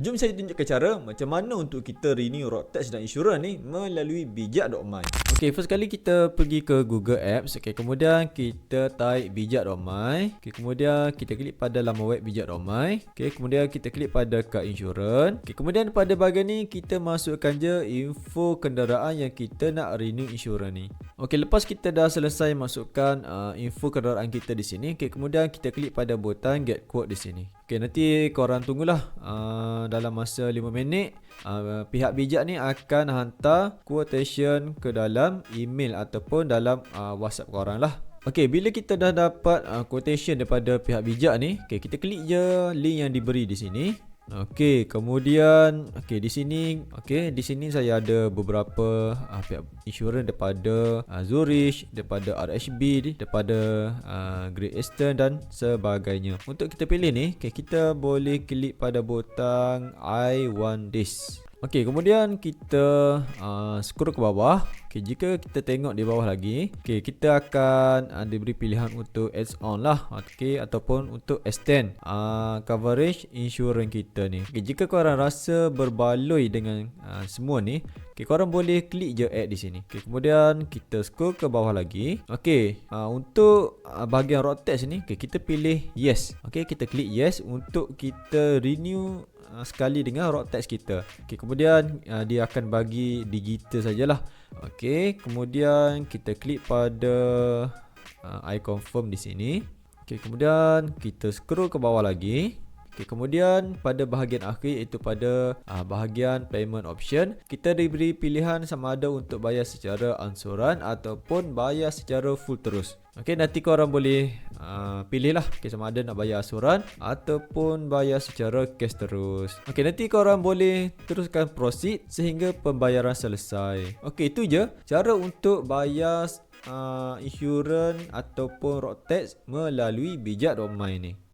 Jom saya tunjukkan cara macam mana untuk kita renew road tax dan insurans ni melalui bijak.my. Okay, first kali kita pergi ke Google Apps. Okay, kemudian kita type bijak.my. Okay, kemudian kita klik pada laman web bijak.my. Okay, kemudian kita klik pada kad insurans. Okay, kemudian pada bahagian ni kita masukkan je info kenderaan yang kita nak renew insurans ni. Okay, lepas kita dah selesai masukkan info kenderaan kita di sini. Okay, kemudian kita klik pada butang get quote di sini. Okay, nanti korang tunggulah dalam masa 5 minit pihak bijak ni akan hantar quotation ke dalam email ataupun dalam WhatsApp korang lah. Okay, bila kita dah dapat quotation daripada pihak bijak ni, okay, kita klik je link yang diberi di sini. Okey, kemudian di sini saya ada beberapa pihak insurans daripada Zurich, daripada RHB, daripada Great Eastern dan sebagainya. Untuk kita pilih ni, kita boleh klik pada butang I want this. Okey, kemudian kita scroll ke bawah. Okey, jika kita tengok di bawah lagi, kita akan diberi pilihan untuk add-on lah, ataupun untuk extend coverage insurans kita ni. Okey, jika korang rasa berbaloi dengan semua ni, korang boleh klik je add di sini. Okey, kemudian kita scroll ke bawah lagi. Okey, untuk bahagian road tax ni, kita pilih yes. Okey, kita klik yes untuk kita renew sekali dengan road tax kita. Okey, kemudian dia akan bagi digital sajalah. Okey, kemudian kita klik pada I confirm di sini. Okey, kemudian kita scroll ke bawah lagi. Okey, kemudian pada bahagian akhir iaitu pada bahagian payment option, kita diberi pilihan sama ada untuk bayar secara ansuran ataupun bayar secara full terus. Okey, nanti korang boleh pilih lah sama ada nak bayar ansuran ataupun bayar secara cash terus. Okey, nanti korang boleh teruskan proceed sehingga pembayaran selesai. Okey, itu je cara untuk bayar insurans ataupun road tax melalui bijak.my ni.